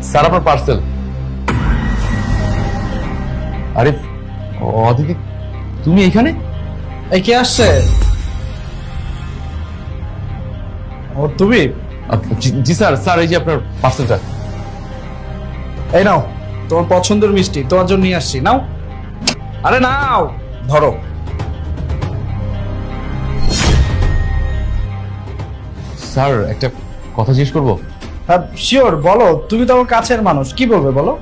Sir আপনার parcel. আরে অদিতি, তুমি এখানে? এই কে আসছে? ও তুমি? জি স্যার। স্যার এই যে আপনার পার্সেলটা। এই নাও তোমার পছন্দের মিষ্টি, তোমার জন্য নিয়ে আসছি, নাও। আরে নাও, ধরো। স্যার একটা কথা জিজ্ঞেস করবো? হ্যাঁ শিওর, বলো। তুমি তো আমার কাছের মানুষ, কি বলবে বলো।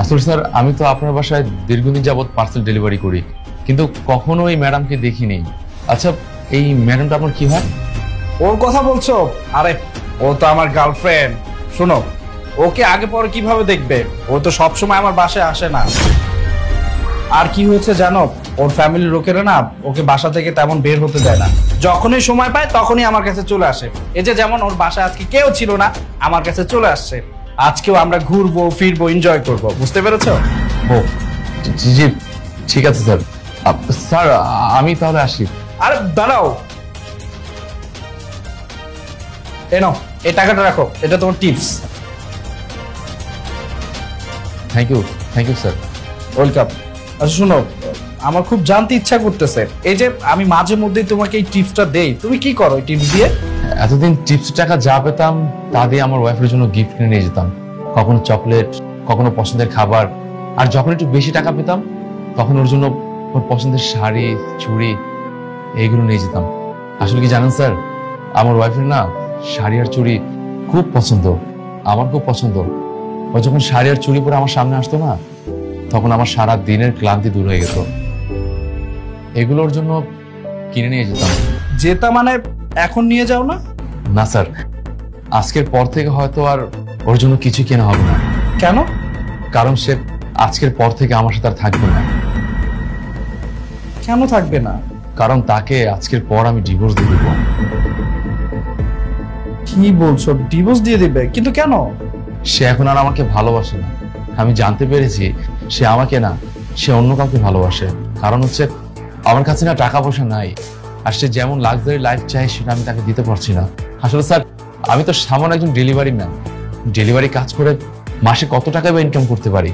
আসলে স্যার আমি তো আপনার বাসায় দীর্ঘদিন যাবত পার্সেল ডেলিভারি করি, কিন্তু কখনো এই ম্যাডামকে দেখিনি। আচ্ছা এই ম্যাডামটা আপনার কি হয়? ওর কথা বলছো? আরে ও তো আমার গার্লফ্রেন্ড। শোনো, ওকে আগে পরে কিভাবে দেখবে? ও তো সবসময় আমার বাসায় আসে না। আর কি হয়েছে জানো, ওর ফ্যামিলির লোকেরা না ওকে বাসা থেকে তেমন বের হতে দেয় না। যখনই সময় পায় তখনই আমার কাছে চলে আসে। এই যে যেমন ওর বাসায় আজকে কেউ ছিল না, আমার কাছে চলে আসছে। আজকেও আমরা ঘুরবো ফিরবো, এনজয় করবো, বুঝতে পেরেছো? ও জি জি, ঠিক আছে স্যার। স্যার আমি তাহলে আসি। আরে দাঁড়াও, এ নাও, এই টাকাটা রাখো, এটা তোমার tips. Thank you sir. Welcome. আচ্ছা শোনো, আমার খুব জানতে ইচ্ছা করতেছে, এই যে আমি মাঝে মধ্যেই তোমাকে এই টিপসটা দেই, তুমি কি করো এই টিপস দিয়ে? এতদিন টিপস টাকা যা পেতাম তা দিয়ে আমার ওয়াইফের জন্য গিফট কিনে নিয়ে যেতাম, কখনো চকলেট, কখনো পছন্দের খাবার। আর যখন একটু বেশি টাকা পেতাম তখন ওর জন্য ওর পছন্দের শাড়ি, চুড়ি এইগুলো নিয়ে যেতাম। আসলে কি জানেন স্যার, আমার ওয়াইফের না শাড়ি আর চুড়ি খুব পছন্দ, আমার খুব পছন্দ। ও যখন শাড়ি আর চুড়ি পরে আমার সামনে আসতো না, তখন আমার সারা দিনের ক্লান্তি দূর হয়ে গেত। এগুলোর জন্য কিনে নিয়ে যেতাম। যেটা মানে এখন নিয়ে যাও না? না স্যার, আজকের পর থেকে হয়তো আর ওর জন্য কিছু কেনা হবে না। কেন? কারণ সে আজকের পর থেকে আমার সাথে আর থাকবে না। কেন থাকবে না? কারণ তাকে আজকের পর আমি ডিভোর্স দিয়ে দেবো। কি বলছো, ডিভোর্স দিয়ে দিবে? কিন্তু কেন? সে এখন আর আমাকে ভালোবাসে না। আমি জানতে পেরেছি সে আমাকে না, সে অন্য কাউকে ভালোবাসে। কারণ হচ্ছে আমার কাছে না টাকা পয়সা নাই, আর সে যেমন লাক্সারি লাইফ চায় সেটা আমি তাকে দিতে পারছি না। আসলে স্যার আমি তো সামান্য একজন ডেলিভারি ম্যান, ডেলিভারি কাজ করে মাসে কত টাকা বা ইনকাম করতে পারি।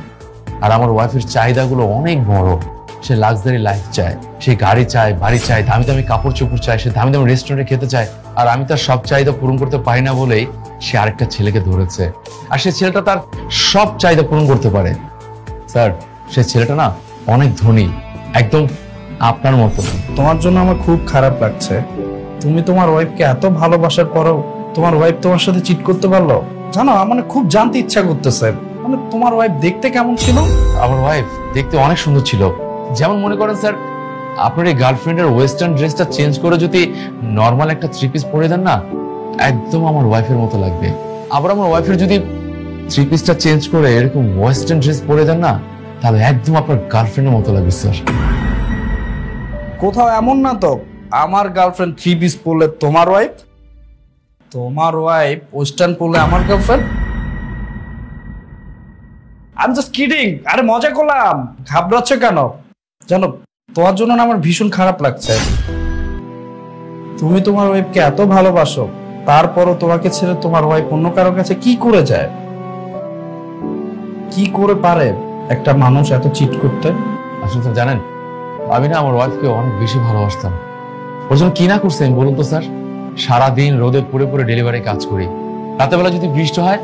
আর আমার ওয়াইফের চাহিদাগুলো অনেক বড়। সে লাক্সারি লাইফ চায়, সে গাড়ি চায়, বাড়ি চায়, দামি দামি কাপড় চোপড় চায়, সে দামি দামি রেস্টুরেন্টে খেতে চায়। আর আমি তার সব চাহিদা পূরণ করতে পারি না বলেই সে আরেকটা ছেলেকে ধরেছে। আর সে ছেলেটা তার সব চাহিদা পূরণ করতে পারে। স্যার সে ছেলেটা না অনেক ধনী, একদম আপনার মতো। তোমার জন্য আমার খুব খারাপ লাগছে। তুমি তোমার ওয়াইফকে এত ভালোবাসার পরেও তোমার ওয়াইফ তোমার সাথে চিট করতে পারলো? জানো আমার খুব জানতে ইচ্ছা করতেছে, মানে তোমার ওয়াইফ দেখতে কেমন ছিল? আমার ওয়াইফ দেখতে অনেক সুন্দর ছিল। যেমন মনে করেন স্যার, আপনার এই গার্লফ্রেন্ডের ওয়েস্টার্ন ড্রেসটা চেঞ্জ করে যদি নর্মাল একটা থ্রি পিস পরে দেন না, একদম আমার ওয়াইফের মতো লাগবে। আবার আমার ওয়াইফের যদি থ্রি পিসটা চেঞ্জ করে এরকম ওয়েস্টার্ন ড্রেস পরে দেন না, তাহলে একদম আপনার গার্লফ্রেন্ডের মতো লাগবে স্যার। কোথাও এমন না তো আমার গার্লফ্রেন্ড থ্রি পিস পরলে তোমার ওয়াইফ, তোমার ওয়াইফ ওয়েস্টার্ন পরলে আমার girlfriend? I am just kidding. আরে মজা করলাম, ঘাবড়াচ্ছ কেন? জানো তোমার জন্য না আমার ভীষণ খারাপ লাগছে। তুমি তোমার ওয়াইফকে এত ভালোবাসো, তারপরও তোমাকে ছেড়ে তোমার ওয়াইফ অন্য কারোর কাছে কি করে যায়? কি করে পারে একটা মানুষ এত চিট করতে? আসলে স্যার জানেন, আমি না আমার ওয়াইফকে অনেক বেশি ভালোবাসতাম। ওর জন্য কি না করছেন বলুন তো স্যার। সারাদিন রোদে পুড়ে পুড়ে ডেলিভারি কাজ করি, রাতের বেলা যদি বৃষ্টি হয়